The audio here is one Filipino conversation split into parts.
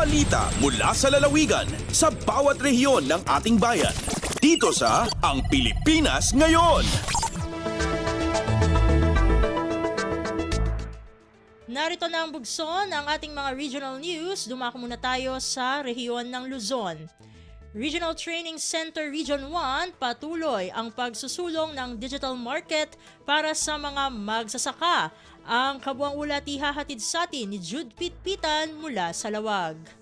Balita mula sa lalawigan sa bawat rehiyon ng ating bayan. Dito sa Ang Pilipinas Ngayon. Narito na ang bugson ng ating mga regional news. Dumako muna tayo sa rehiyon ng Luzon. Regional Training Center Region 1 patuloy ang pagsusulong ng digital market para sa mga magsasaka. Ang kabuang ulat ihahatid sa atin ni Jude Pitpitan mula sa Lawag.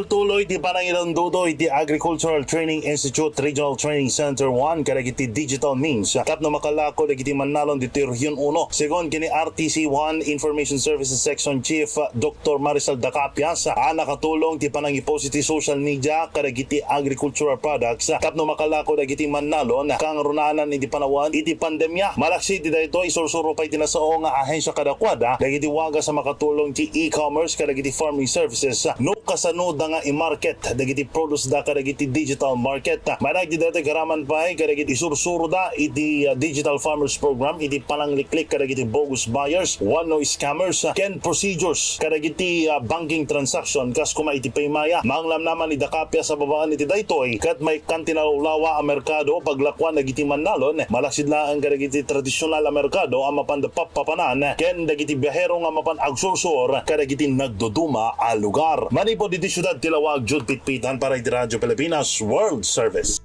Tuloy di Panangilan Dudoy di Agricultural Training Institute Regional Training Center 1 karagiti digital means kap na makalako dagiti Manalon dito Region 1 segon kini RTC 1 Information Services Section Chief Dr. Marisol Dacapias nakatulong ti panangipositi social media karagiti agricultural products kap na makalako dagiti Manalon kang runanan iti panawan iti pandemya malaksi di daytoy isursuro pay tinasao nga ahensya kadakwada dagiti waga sa makatulong ti e-commerce karagiti farming services no kasano da nga i-market dagiti produce da kadagiti digital market manag di dati garaman pa kadagiti isursuro da iti digital farmers program iti panangliklik kadagiti bogus buyers wano scammers ken procedures kadagiti banking transaction kas kuma iti paymaya manglam naman ida kapya sa babaan iti daytoy kat may kantinalaulawa a merkado paglakwan dagiti Manalon malaksid na ang kadagiti tradisyonal a merkado ang mapandapap-papanan ken dagiti biyahero nga mapan agsursur kadagiti nagduduma a lugar manipo diti Siyudad Tilawag, Jude Pitpitan para iti Radyo Pilipinas World Service.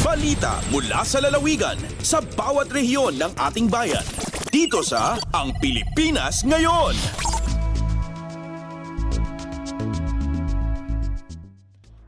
Balita mula sa lalawigan sa bawat rehiyon ng ating bayan. Dito sa Ang Pilipinas Ngayon.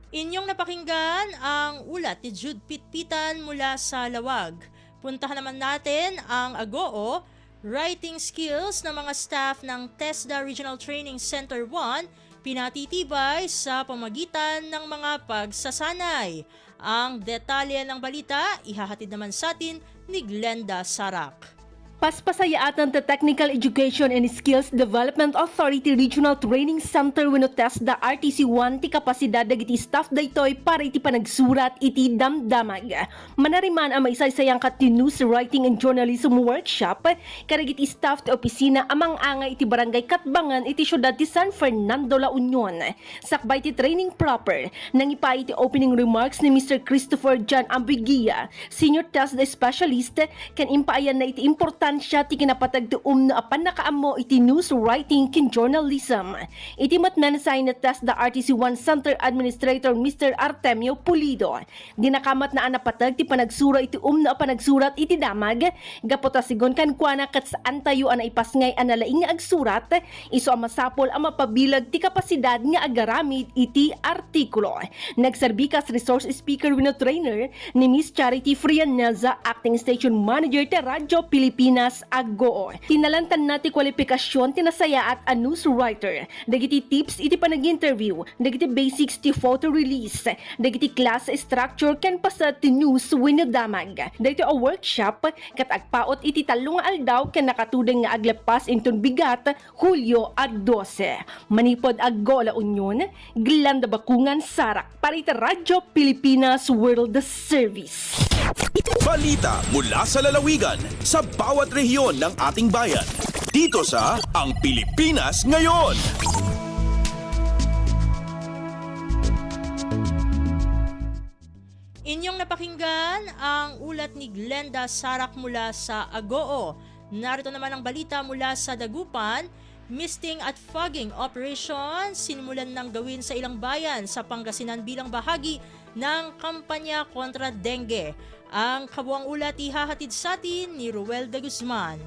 Inyong napakinggan ang ulat ni Jude Pitpitan mula sa Lawag. Puntahan naman natin ang Agoo, writing skills ng mga staff ng TESDA Regional Training Center 1 pinatitibay sa pamagitan ng mga pagsasanay. Ang detalye ng balita, ihahatid naman sa atin ni Glenda Sarak. Paspasayaatan the Technical Education and Skills Development Authority Regional Training Center winotes the RTC1 ti kapasidad dagiti staff daytoy para iti panagsurat iti damdamag. Manariman ang maisaysayang kat news writing and journalism workshop karagiti staff ti opisina amang angay iti barangay Katbangan iti syudad ti San Fernando, La Union. Sakbay ti training proper nang ipay iti opening remarks ni Mr. Christopher John Ambiguia, Senior TESDA Specialist, kan impaayan na iti important siya ti kinapatagtuom na apan nakaamo iti news writing kin journalism. Iti matmenasay na TESDA RTC1 Center Administrator Mr. Artemio Pulido. Dinakamat na anapatag ti panagsura iti na panagsurat iti damag. Gapota sigon kan kuana kat saan tayo ana ipasngay analaing nga agsurat. Iso ang masapol ang mapabilag ti kapasidad nga agaramid iti artikulo. Nagserbikas resource speaker wino trainer ni Miss Charity Frianeza, Acting Station Manager ti Radyo Pilipinas Agoo. Tinalantan na ti kwalifikasyon tinasaya at a news writer. Dagiti tips iti panag-interview, dagiti basics ti photo release, dagiti class structure ken pasa ti news wenno damag. Dagiti a workshop kat agpaot iti talong aldaw ken nakatudeng nga aglepas inton bigat Hulyo at 12. Manipod Agoo, La Union, Glenda Bakungan Sarak para iti Radyo Pilipinas World Service. Balita mula sa lalawigan sa bawat rehiyon ng ating bayan. Dito sa Ang Pilipinas Ngayon. Inyong napakinggan ang ulat ni Glenda Sarak mula sa Agoo. Narito naman ang balita mula sa Dagupan. Misting at fogging operation sinimulan ng gawin sa ilang bayan sa Pangasinan bilang bahagi ng kampanya kontra dengue. Ang kabuang ulat ihahatid sa atin ni Ruel de Guzman.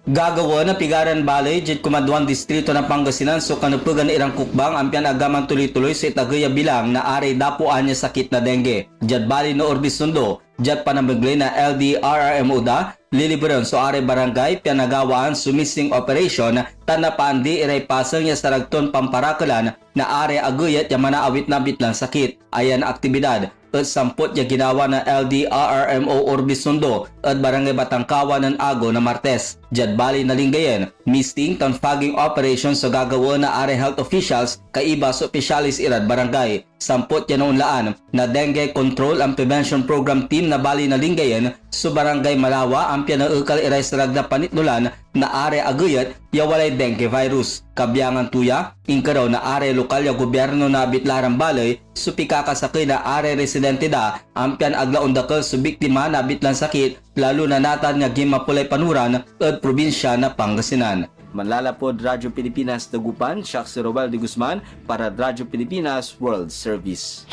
Gagawa na Pigaran Balay, jet kumadwan distrito ng Pangasinan so kanupugan na irang kukbang ampian agaman tuloy-tuloy sa itagaya bilang na aray dapuan niya sakit na dengue. Jet bali no Orbisundo, jet panambaglay na LDRRMO da, liliberon so aray barangay pianagawaan sumising operation tanapandi iray pasang niya sa ragton Pamparakalan na aray aguyat yung manaawit na bitlang sakit. Ayan aktibidad at sampot niya ginawa ng LDRRMO Orbisundo at barangay Batangkawan ng Ago na Martes. Diyan bali na linggayan, misting tan fogging operation sa gagawa na are health officials kaiba sa opisyalis irad barangay. Sampot yan noon laan na dengue control and prevention program team na bali na linggayan sa barangay Malawa ang pinaukal iray sa ragda panitnulan na are aguyat ya walay dengue virus. Kabyangan tuya, ingka raw na are lokal ya gobyerno na bitlarang balay so pikakasakay na are residente da ang aglaon dakal sa biktima na bitlang sakit lalo na natan nga gimapulay panuran at probinsya na Pangasinan. Manlalapod Radyo Pilipinas Dagupan, siya si Roel de Guzman para Radyo Pilipinas World Service.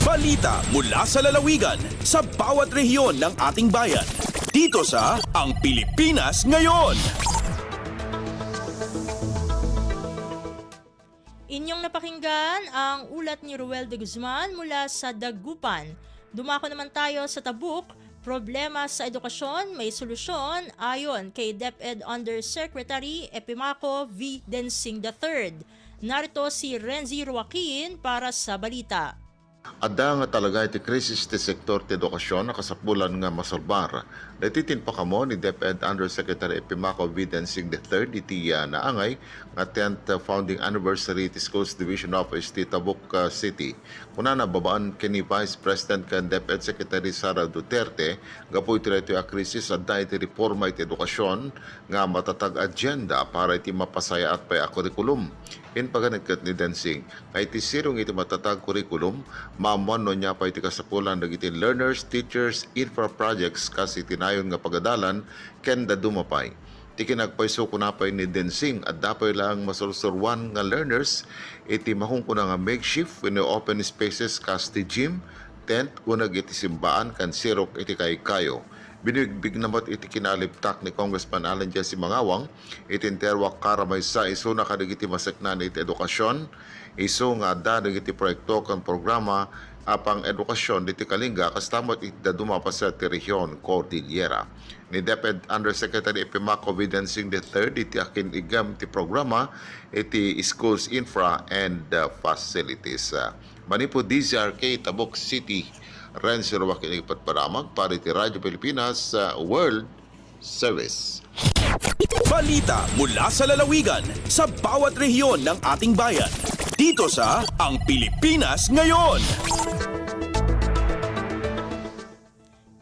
Balita mula sa lalawigan sa bawat rehiyon ng ating bayan. Dito sa Ang Pilipinas Ngayon. Inyong napakinggan ang ulat ni Roel de Guzman mula sa Dagupan. Dumako naman tayo sa Tabuk. Problema sa edukasyon, may solusyon ayon kay DepEd Undersecretary Epimaco V. Densing III. Narito si Renzi Joaquin para sa balita. Ada nga talaga iti krisis ti sektor ti edukasyon nakasapulan nga masolbar. Natitin pa kamo ni DepEd Undersecretary Epimaco V. Densing III iti naangay nga 10th founding anniversary ti Schools Division Office ti Tabuk City. Kuna na babaan kini Vice President kan DepEd Secretary Sara Duterte gapo iti ito a krisis adda iti reforma iti edukasyon nga matatag agenda para iti mapasaya at pay a kurikulum. In paganagkat ni Densing, nga iti sirong iti matatag kurikulum, maamuan no niya pa iti kasapulan dagiti learners, teachers, infra projects kasi tinayon nga pagadalan, ken da dumapay. Iti kinagpayso kunapay ni Densing at dapay lang masursurwan nga learners, iti mahungkuna nga makeshift when open spaces kas ti gym, tent, unag iti simbaan kan sirok iti kayo. Binigbig namat iti kinaliptak ni Congressman Alan Jesse Mangawang, itinterwak karamay sa iso na kadagiti masaknan iti edukasyon, iso nga dadag iti proyekto kan programa apang edukasyon diti Kalinga kastamot iti daduma pa sa Rehiyon Cordillera. Ni DepEd Undersecretary Epimaco V. Densing III iti akin igam ti programa iti schools infra and facilities. Manipo DZRK Tabuk City, Renzi Joaquin ipatparamag para iti Radyo Pilipinas World Service. Balita mula sa lalawigan sa bawat rehiyon ng ating bayan. Dito sa Ang Pilipinas Ngayon.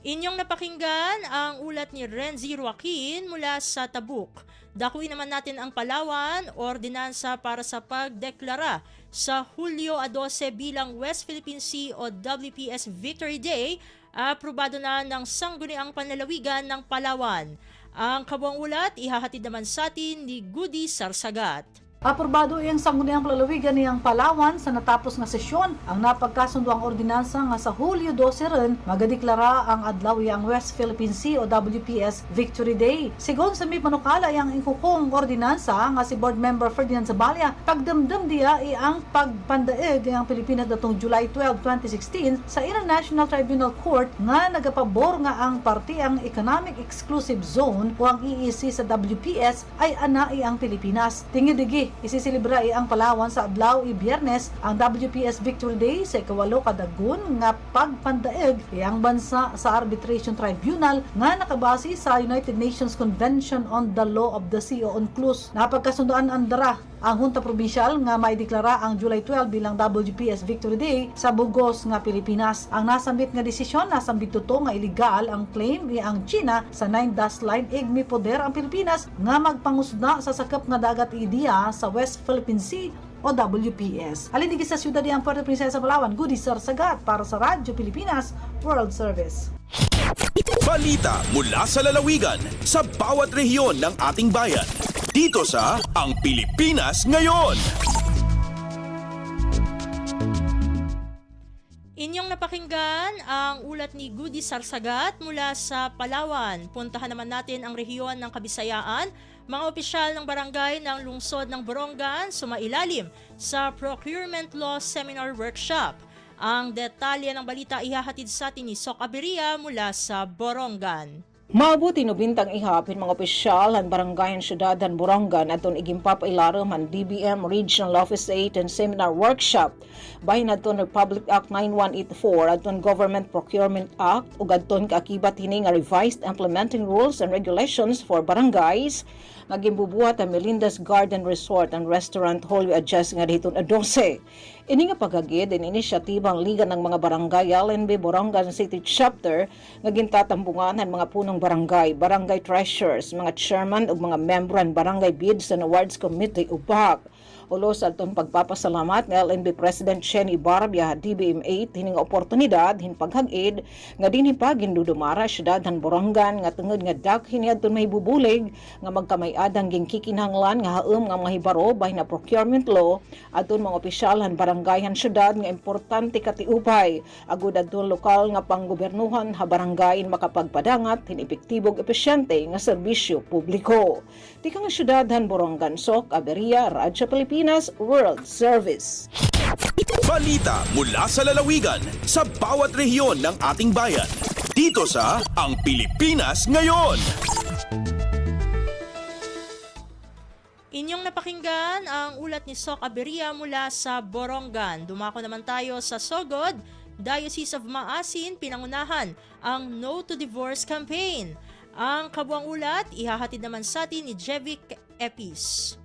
Inyong napakinggan ang ulat ni Renzi Joaquin mula sa Tabuk. Dakuin naman natin ang Palawan, ordinansa para sa pagdeklara sa Hulyo 12 bilang West Philippine Sea o WPS Victory Day, aprobado na ng Sangguniang Panlalawigan ng Palawan. Ang kabuang ulat ihahatid naman sa atin ni Goody Sarsagat. Aprobado iyang sangguniang palalawigan niyang Palawan sa natapos nga sesyon ang napagkasundo ang ordinansa nga sa Hulyo 12 rin magadeklara ang adlaw ang West Philippine Sea o WPS Victory Day. Sigon sa may panukala ang inkukong ordinansa nga si Board Member Ferdinand Zabalya, pagdamdam diya ang pagpandaig ang Pilipinas datong July 12, 2016 sa International Tribunal Court nga nagapabor nga ang parti ang Economic Exclusive Zone o ang EEZ sa WPS ay anai ang Pilipinas. Tingidigi isisilibra ang Palawan sa adlaw Biyernes ang WPS Victory Day sa ikawalo kadagun nga pagpandaig ang bansa sa Arbitration Tribunal nga nakabase sa United Nations Convention on the Law of the Sea o UNCLOS. Napagkasundoan andara ang Hunta Provincial nga may deklara ang July 12 bilang WPS Victory Day sa Bugos nga Pilipinas. Ang nasambit nga desisyon nasambit tuto nga illegal ang claim ang China sa 9 dash line igmi poder ang Pilipinas nga magpangusda sa sakop nga dagat idea sa West Philippine Sea o WPS. Halindigi sa siyudad ng Puerto Princesa, Palawan, Goody Sarsagat para sa Radyo Pilipinas World Service. Balita mula sa lalawigan sa bawat rehiyon ng ating bayan. Dito sa Ang Pilipinas Ngayon. Inyong napakinggan ang ulat ni Goody Sarsagat mula sa Palawan. Puntahan naman natin ang rehiyon ng Kabisayaan. Mga opisyal ng barangay ng lungsod ng Borongan sumailalim sa Procurement Law Seminar Workshop. Ang detalye ng balita ihahatid sa atin ni Sok Aberia mula sa Borongan. Maabuti no bintang ihapin mga opisyal han barangay and syudadan Borongan aton igimpapailarom han DBM Regional Office 8 and Seminar Workshop bahin adton Republic Act 9184 adton Government Procurement Act ug adton kaakibat hini nga revised implementing rules and regulations for barangays nga gimbubuhat ang Melinda's Garden Resort and Restaurant Holyoke Adjust nga dihton a 12. Ini nga paghagid ang inisyatibang Liga ng mga Barangay LNB Borongan City Chapter nga gintatambungan ng mga punong barangay, barangay treasurers, mga chairman ug mga membro ng Barangay Bids and Awards Committee ubak. Ulo sa atong pagpapasalamat ng LNB President Chenny Barbia DBM8 hining oportunidad hin paghag-id nga dinhi pa gindudumara syudad han Borongan nga tungod nga dakhin adton mahibubulig nga magkamay-adang gingkikinahanglan nga haom nga mga hibaro bahin na procurement law adton mga opisyal han barangay han syudad nga importante katiupay agud adton lokal nga panggobernuhan ha barangay makapagpadangat hin epektibog epesyente nga serbisyo publiko. Di ka nga syudad han Borongan Sok Aberia Radyo Pilipinas World Service. Balita mula sa lalawigan sa bawat rehiyon ng ating bayan. Dito sa Ang Pilipinas Ngayon. Inyong napakinggan ang ulat ni Sok Aberia mula sa Borongan. Dumako naman tayo sa Sogod, Diocese of Maasin, pinangunahan ang No to Divorce campaign. Ang kabuang ulat, ihahatid naman sa atin ni Jevic Epis.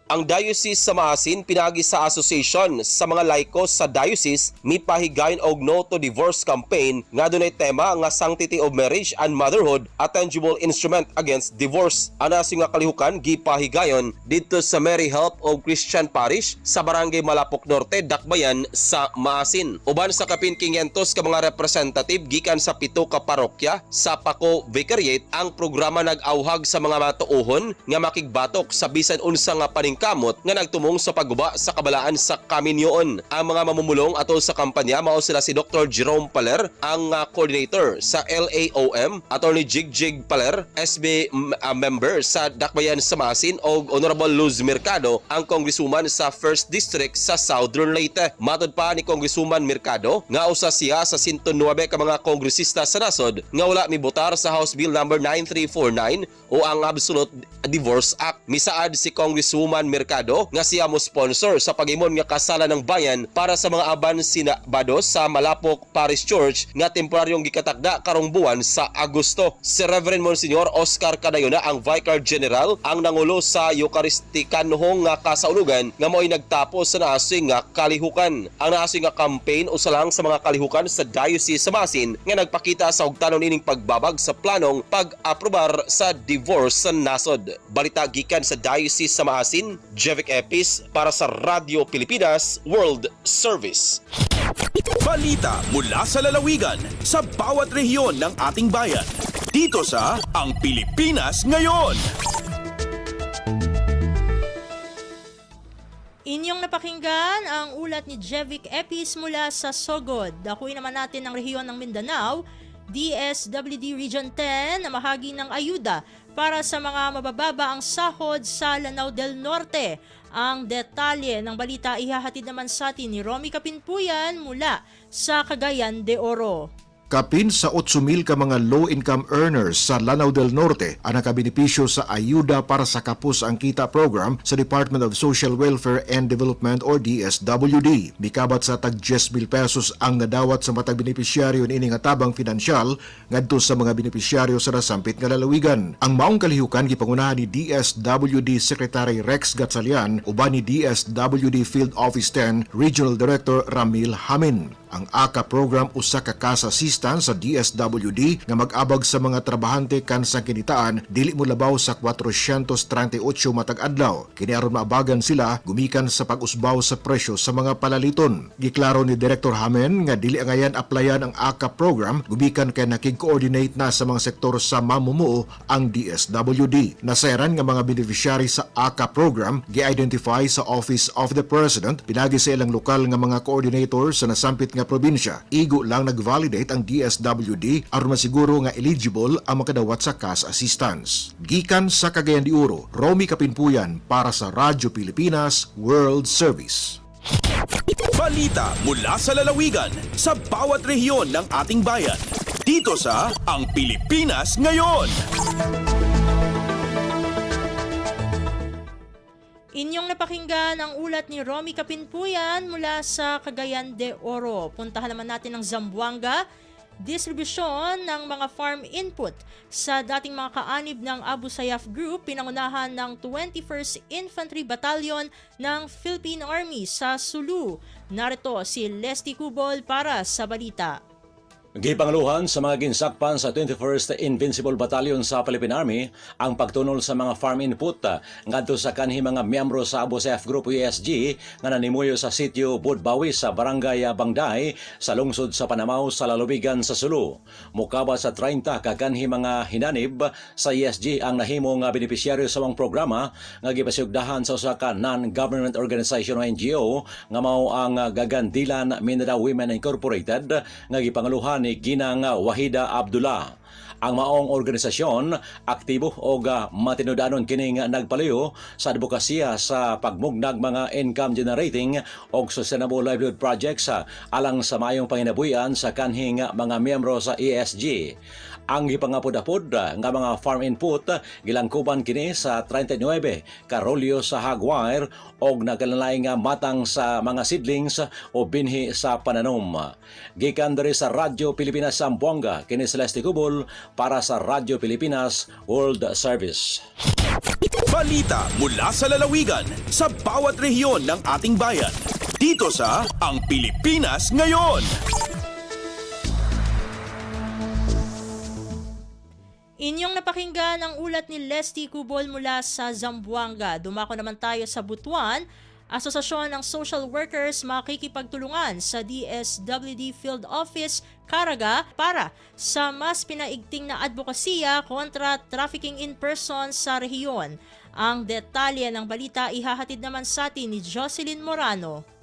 Ang Diocese sa Maasin pinagi sa association sa mga laiko sa diocese mipahigayon og No to Divorce campaign nga dunay tema nga sanctity of marriage and motherhood, a tangible instrument against divorce. Ana nga kalihukan gipahigayon dito sa Mary Help of Christian Parish sa Barangay Malapok Norte, Dakbayan sa Maasin. Uban sa kapin 500 ka mga representative gikan sa 7 ka parokya sa Paco Vicariate, ang programa nag-awhag sa mga matuohon nga makigbatok sa bisan unsa nga kamot nga nagtumong sa pagguba sa kabalaan sa kaminyoon. Ang mga mamumulong ato sa kampanya mao sila si Dr. Jerome Paler, ang coordinator sa LAOM, Attorney Jigjig Paler, SB member sa Dakbayan sa Maasin, o Honorable Luz Mercado, ang congresswoman sa 1st District sa Southern Leyte. Matod pa ni Congresswoman Mercado nga usa siya sa 109 ka mga kongresista sa nasod nga wala mibotar sa House Bill number 9349 o ang Absolute Divorce Act. Misaad si Congresswoman Mercado nga siya mo sponsor sa pagimon nga kasalan ng bayan para sa mga aban sinabado sa Malapok Parish Church nga temporaryong gikatakda karong buwan sa Agosto. Si Reverend Monsignor Oscar Cadayona, ang Vicar General, ang nangulo sa Eucharisticanhong nga kasaulugan nga mo'y nagtapos sa naasing nga kalihukan. Ang naasing nga campaign usa lang sa mga kalihukan sa Diocese sa Maasin nga nagpakita sa hugtanon ining pagbabag sa planong pag-aprobar sa divorce sa nasod. Balita gikan sa Diocese sa Maasin, Jevic Epis para sa Radyo Pilipinas World Service. Balita mula sa lalawigan sa bawat rehiyon ng ating bayan. Dito sa Ang Pilipinas Ngayon. Inyong napakinggan ang ulat ni Jevic Epis mula sa Sogod. Dakuin naman natin ang rehiyon ng Mindanao. DSWD Region 10 na mahagi ng ayuda para sa mga mabababa ang sahod sa Lanao del Norte. Ang detalye ng balita ihahatid naman sa atin ni Romy Kapinpuyan mula sa Cagayan de Oro. Kapin sa 8,000 ka mga low-income earners sa Lanao del Norte ang nakabenepisyo sa Ayuda para sa Kapos ang Kita program sa Department of Social Welfare and Development or DSWD. Mikabat sa tag 10,000 pesos ang nadawat sa matag benepisyaryo ini nga tabang pinansyal ngadto sa mga benepisyaryo sa nasampit nga lalawigan. Ang maong kalihukan gipangunahan ni DSWD Secretary Rex Gatsalian uban ni DSWD Field Office 10 Regional Director Ramil Hamin. Ang AKA program usa ka cash assistance sa DSWD nga mag-abag sa mga trabahante kan sa kinitaan dili mo labaw sa 438 matag adlaw. Kini aron maabagan sila gumikan sa pag-usbaw sa presyo sa mga palaliton. Giklaro ni Director Hamen nga dili angayan applyan ang AKA program gumikan kay nakig-coordinate na sa mga sektor sa mamumuo ang DSWD. Nasayran nga mga beneficiary sa AKA program gi-identify sa Office of the President pinagi sa ilang lokal nga mga coordinator sa nasampit nga probinsya. Igo lang nag-validate ang DSWD aron masiguro nga eligible ang makadawat sa cash assistance. Gikan sa Cagayan de Oro, Romy Kapinpuyan para sa Radyo Pilipinas World Service. Balita mula sa lalawigan sa bawat rehiyon ng ating bayan. Dito sa Ang Pilipinas Ngayon. Inyong napakinggan ang ulat ni Romy Kapinpuyan mula sa Cagayan de Oro. Puntahan naman natin ang Zamboanga. Distribusyon ng mga farm input sa dating mga kaanib ng Abu Sayyaf Group, pinangunahan ng 21st Infantry Battalion ng Philippine Army sa Sulu. Narito si Leslie Cubol para sa balita. Gipangluhan sa mga ginsakpan sa 21st Invincible Battalion sa Philippine Army ang pagtunol sa mga farm input ngadto sa kanhi mga miyembro sa Abu Sayyaf Group USG nga nanimuyo sa sitio Budbawi sa Barangay Bangday sa lungsod sa Panamaw sa lalawigan sa Sulu. Mukaba sa 30 ka kanhi mga hinanib sa USG ang nahimong benepisyaryo sa mga programa nga gipasugdahan sa usa ka non-government organization o NGO nga mao ang Gagandilan Mindanao Women Incorporated nga gipangluhan ni Ginang Wahida Abdullah. Ang maong organisasyon aktibo o matinudanon kining nagpalayo sa advokasya sa pagmugnag mga income generating o sustainable livelihood projects alang sa mayong panginabuhian sa kanhing mga miyembro sa ESG. Ang gipangapod-apod nga mga farm input gilangkuban kini sa 39 karolyo sa hagwire og nagkalalay nga matang sa mga seedlings o binhi sa pananom. Gikan diri sa Radyo Pilipinas Zamboanga, kini Celeste Cubol para sa Radyo Pilipinas World Service. Balita mula sa lalawigan sa bawat rehiyon ng ating bayan. Dito sa Ang Pilipinas Ngayon. Inyong napakinggan ang ulat ni Leslie Cubol mula sa Zamboanga. Dumako naman tayo sa Butuan. Asosasyon ng Social Workers makikipagtulungan sa DSWD Field Office Caraga para sa mas pinaigting na advokasya kontra trafficking in person sa rehiyon. Ang detalye ng balita ihahatid naman sa atin ni Jocelyn Morano.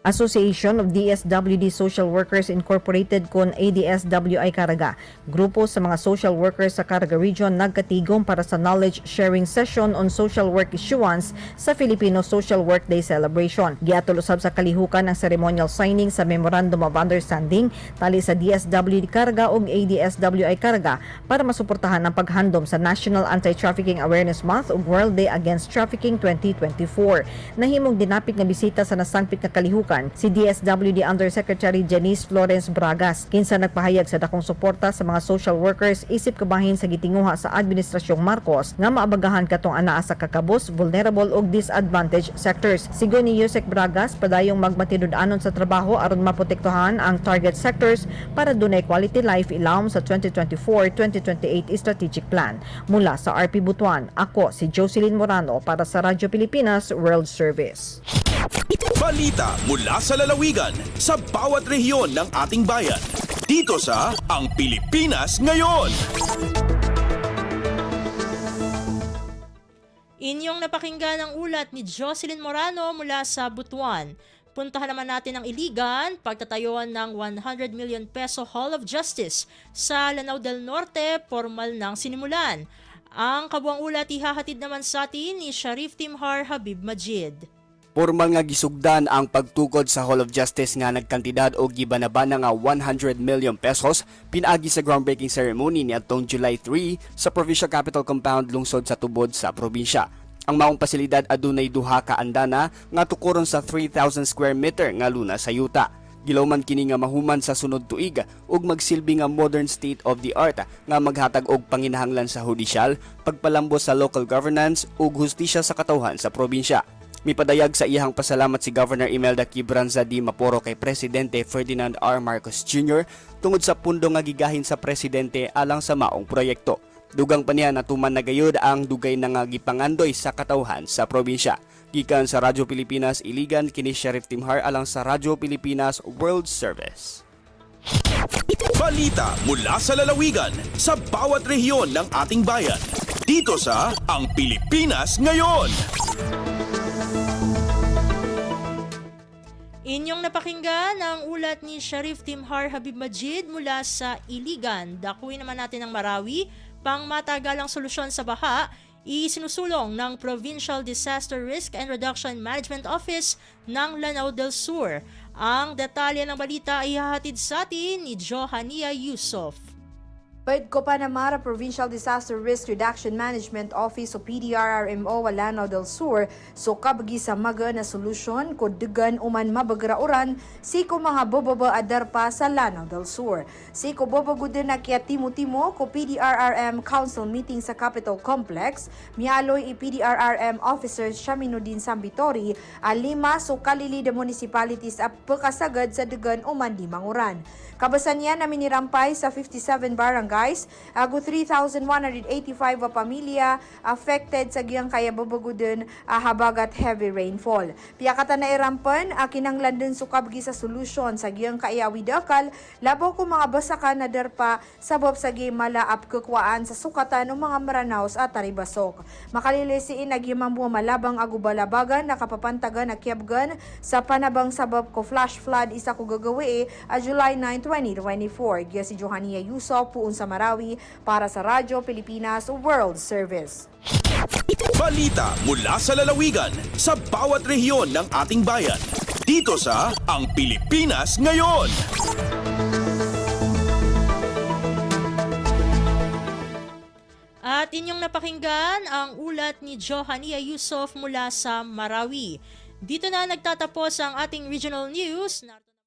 Association of DSWD Social Workers Incorporated kon ADSWI Caraga. Grupo sa mga social workers sa Caraga Region nagkatigom para sa knowledge sharing session on social work issuance sa Filipino Social Work Day celebration. Giatol usab sa kalihukan ang ceremonial signing sa Memorandum of Understanding tali sa DSWD Caraga ug ADSWI Caraga para masuportahan ang paghandom sa National Anti-Trafficking Awareness Month ug World Day Against Trafficking 2024. Nahimong dinapit nga bisita sa nasangpit nga kalihukan si DSWD Undersecretary Janice Florence Bragas, kinsa nagpahayag sa dakong suporta sa mga social workers isip kabahin sa gitinguha sa Administrasyong Marcos nga maabagahan katong anaa sa kakabos, vulnerable ug disadvantaged sectors. Sigon ni Yusek Bragas, padayong magmatinud-anon sa trabaho aron maprotektahan ang target sectors para dunay quality life ilawom sa 2024-2028 strategic plan. Mula sa RP Butuan, ako si Jocelyn Morano para sa Radyo Pilipinas World Service. Balita mula sa lalawigan sa bawat rehiyon ng ating bayan. Dito sa Ang Pilipinas Ngayon. Inyong napakinggan ang ulat ni Jocelyn Morano mula sa Butuan. Puntahan naman natin ang Iligan, pagtatayuan ng 100 million peso Hall of Justice sa Lanao del Norte, formal nang sinimulan. Ang kabuang ulat ihahatid naman sa atin ni Sharif Timhar Habib Majid. Formal nga gisugdan ang pagtukod sa Hall of Justice nga nagkantidad og gibanabana nga 100 million pesos pinaagi sa groundbreaking ceremony niadtong July 3 sa Provincial Capital Compound lungsod sa tubod sa probinsya. Ang maong pasilidad adunay duha ka andana nga tukuron sa 3,000 square meter nga luna sa yuta. Gilawman kini nga mahuman sa sunod tuig ug magsilbi nga modern state of the art nga maghatag og panginahanglan sa hudisyal, pagpalambos sa local governance ug hustisya sa katawhan sa probinsya. Mipadayag sa iyang pasalamat si Governor Imelda Quibranza D. Maporo kay Presidente Ferdinand R. Marcos Jr. tungod sa pundo nga gigahin sa Presidente alang sa maong proyekto. Dugang pa niya natuman na gayud ang dugay na nga gipangandoy sa katawhan sa probinsya. Gikan sa Radyo Pilipinas Iligan, kini Sheriff Timhar alang sa Radyo Pilipinas World Service. Balita mula sa lalawigan sa bawat rehiyon ng ating bayan. Dito sa Ang Pilipinas Ngayon. Inyong napakinggan ang ulat ni Sharif Timhar Habib Majid mula sa Iligan. Dakuin naman natin ang Marawi, pang matagalang solusyon sa baha, isinusulong ng Provincial Disaster Risk and Reduction Management Office ng Lanao del Sur. Ang detalye ng balita ay hahatid sa atin ni Johania Yusof. Paid ko Panamara Provincial Disaster Risk Reduction Management Office o PDRRMO Lanao del Sur so kabagi sa maga na solusyon ko degan uman mabagrauran si ko mga bobaba adar pa sa Lanao del Sur. Si ko bobago din na kaya timo-timo ko PDRRM Council meeting sa Capitol Complex, mialoy i-PDRRM officers Shaminudin Sambitori a 5 so kalili de municipalities a pagkasagad sa degan uman di manguran. Kabasan niya na minirampay sa 57 barangays, ago 3,185 pamilya affected sa giyang kaya babagudin habagat heavy rainfall. Piyakata na irampan, kinanglan din sukabgi sa solusyon sa giyang kaya widakal, labaw ko mga basakan na derpa sabab sa giyang malaap kukwaan sa sukatan ng mga maranaos at taribasok. Makalilisiin na giyang mga malabang agubalabagan na kapapantagan na kiabgan sa panabang sabab ko flash flood isa ko gagawi July 9, 2024. Giya si Johania Yusof, puun sa Marawi para sa Radyo Pilipinas World Service. Balita mula sa lalawigan sa bawat rehiyon ng ating bayan. Dito sa Ang Pilipinas Ngayon. At inyong napakinggan ang ulat ni Johania Yusof mula sa Marawi. Dito na nagtatapos ang ating regional news.